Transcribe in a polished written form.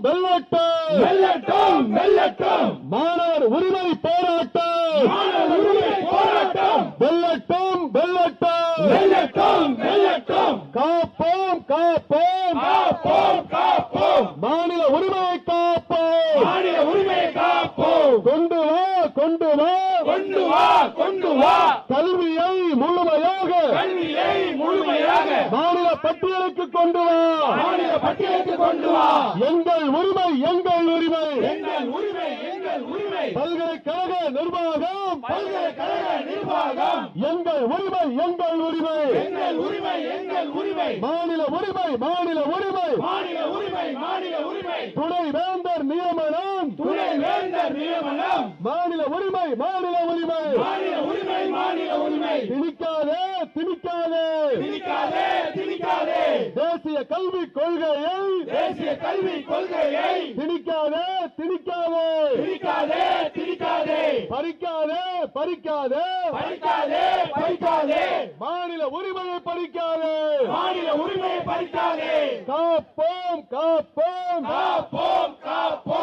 வெல்லட்டும் வெல்லட்டும் வெல்லட்டும் மாணவர் உரிமை போராட்டம் வெல்லட்டும் வெல்லட்டும் வெல்லட்டும் வெல்லட்டும் காப்போம் காப்போம் காப்போம் காப்போம் மாநில உரிமையை காப்போம் மாநில உரிமையை காப்போம் கொண்டு வா கொண்டு வா கொண்டு வா கொண்டு வா கல்வியை முழுமையாக மாநில பட்டியலுக்கு கொண்டு வா மாநில பட்டியலுக்கு கொண்டு வா எங்கள் உரிமை எங்கள் உரிமை எங்கள் உரிமை எங்கள் உரிமை பல்கலைக்கழக நிர்வாகம் எங்கள் உரிமை எங்கள் உரிமை எங்கள் உரிமை எங்கள் உரிமை மாநில உரிமை மாநில உரிமை மாநில உரிமை மாநில உரிமை துணைவேந்தர் நியமனம் துணைவேந்தர் நியமனம் மாநில உரிமை மாநில உரிமை மாநில உரிமை மாநில உரிமை திணிக்காதே திணிக்காதே திணிக்காதே திணிக்காதே தேசிய கல்விக் கொள்கையை திணிக்காதே திணிக்காதே திணிக்காதே திணிக்காதே பறிக்காதே பறிக்காதே பறிக்காதே பறிக்காதே மாநில உரிமையை பறிக்காதே மாநில உரிமையை பறிக்காதே காப்போம் காப்போம் காப்போம்